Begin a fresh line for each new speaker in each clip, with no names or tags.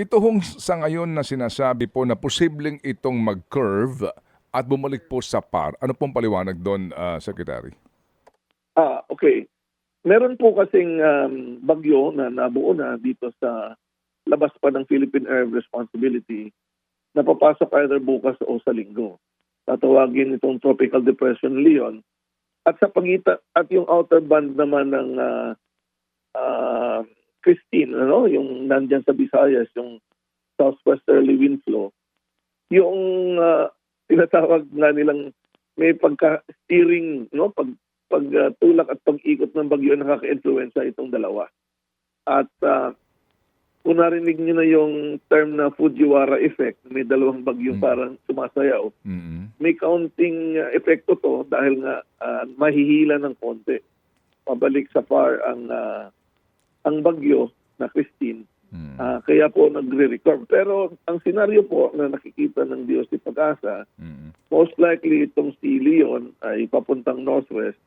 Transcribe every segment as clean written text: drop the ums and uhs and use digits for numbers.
ito hong sa ngayon na sinasabi po na posibleng itong mag-curve at bumalik po sa par. Ano pong paliwanag doon, Secretary?
Okay. Meron po kasing bagyo na nabuo na dito sa labas pa ng Philippine Area of Responsibility na papasok either bukas o sa linggo. Tatawagin itong Tropical Depression Leon. At sa pagitan at yung outer band naman ng Christine, yung nandyan sa Visayas, yung southwesterly wind flow, yung tinatawag nga nilang may pagka-steering, pagtulak at pag-ikot ng bagyo nakaka-influensya itong dalawa. At kung narinig nyo na yung term na Fujiwara effect, may dalawang bagyong parang sumasayaw, may counting epekto to dahil nga mahihila ng konti. Pabalik sa par ang bagyo na Christine. Kaya po nagre-recover. Pero ang senaryo po na nakikita ng Diyos ni Pag-asa, most likely itong si Leon ay papuntang northwest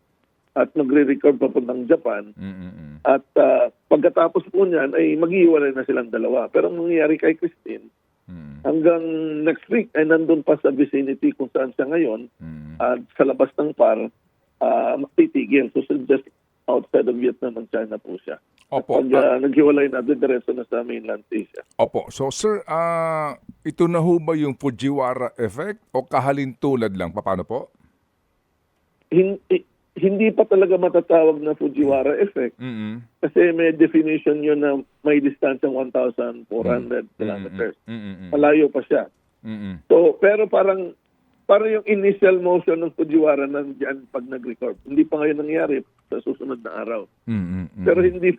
at magre-recover papuntang Japan. At pagkatapos po niyan ay maghihiwalay na silang dalawa. Pero ang nangyayari kay Christine, hanggang next week ay nandun pa sa vicinity kung saan siya ngayon at sa labas ng par, titigil. So just outside of Vietnam and China po siya.
Opo.
Pag naghiwalay na, diretso na sa mainland Asia.
Opo. So sir, ito na ho ba yung Fujiwara effect o kahalintulad lang? Paano po?
Hindi pa talaga matatawag na Fujiwara effect kasi may definition yun na may distansyang 1,400 kilometers. Malayo pa siya. So, pero parang yung initial motion ng Fujiwara nandiyan pag nag-record. Hindi pa ngayon nangyari sa susunod na araw. Pero hindi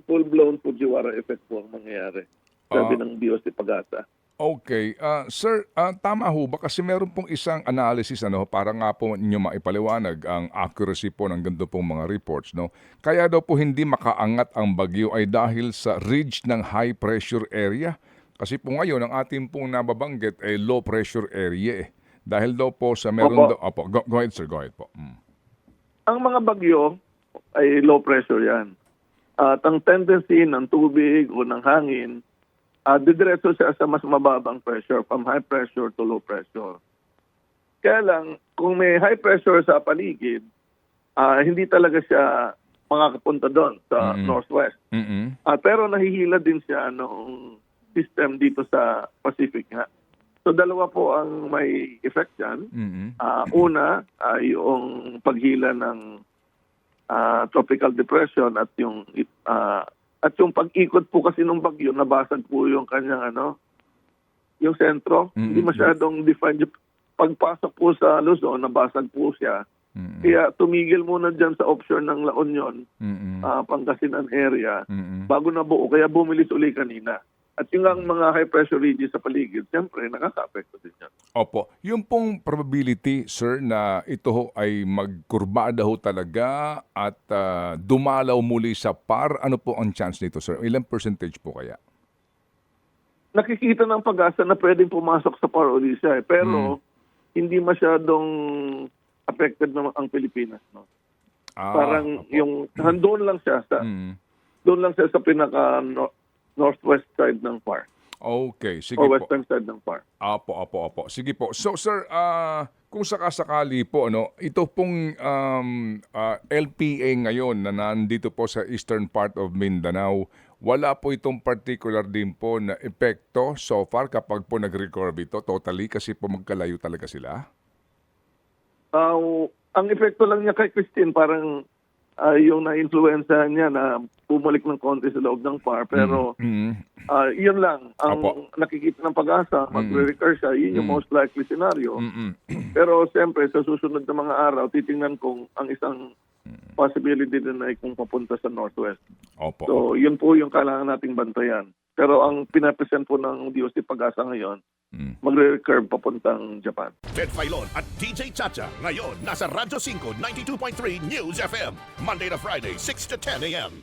full-blown Fujiwara effect po ang mangyayari. Sabi ng Diyos ni Pag-asa.
Okay. Sir, tama ho ba? Kasi meron pong isang analysis para nga po ninyo maipaliwanag ang accuracy po ng ganito pong mga reports. Kaya daw po hindi makaangat ang bagyo ay dahil sa ridge ng high pressure area. Kasi po ngayon, ang ating pong nababanggit ay low pressure area. Dahil daw po sa meron daw... Opo, go ahead sir, go ahead po.
Ang mga bagyo ay low pressure yan. At ang tendency ng tubig o ng hangin, didiretso siya sa mas mababang pressure, from high pressure to low pressure. Kaya lang, kung may high pressure sa paligid, hindi talaga siya makakapunta doon sa northwest. Pero nahihila din siya ng system dito sa Pacific nga. So dalawa po ang may effect dyan. Una, yung paghila ng tropical depression at yung pag-ikot po kasi ng bagyo, nabasag po yung kanyang yung sentro. Hindi masyadong defined. Pagpasok po sa Luzon, nabasag po siya. Kaya tumigil muna dyan sa offshore ng La Union, Pangasinan area, bago na buo. Kaya bumilis uli kanina. At yung ang mga high-pressure regions sa paligid, siyempre, nakaka-apekto din yan.
Opo. Yung pong probability, sir, na ito ho ay magkurbada ho talaga at dumalaw muli sa par, ano po ang chance nito, sir? Ilang percentage po kaya?
Nakikita ng Pag-asa na pwedeng pumasok sa par uli siya. Pero hindi masyadong affected naman ang Pilipinas. Parang yung doon lang siya sa pinaka northwest side ng par.
Okay, sige
o
po.
western side ng par.
Opo. Sige po. So sir, kung sakasakali po, ito pong LPA ngayon na nandito po sa eastern part of Mindanao, wala po itong particular din po na epekto so far kapag po nag-record ito totally kasi po magkalayo talaga sila?
Ang epekto lang niya kay Christine, parang yung na-influenzahan niya na bumalik ng konti sa loob ng par. Pero yun lang. Ang nakikita ng Pag-asa, magre-recur siya. Yun yung most likely scenario. Pero siyempre, sa susunod na mga araw, titingnan kung ang isang possibility din ay kung papunta sa northwest. So yun po yung kailangan nating bantayan. Pero ang pinapresent po ng Diyos ni Pag-asa ngayon, magre-recur papuntang Japan.
Ted Filon at DJ Chacha ngayon nasa Radyo 5 92.3 News FM Monday to Friday 6 to 10 a.m.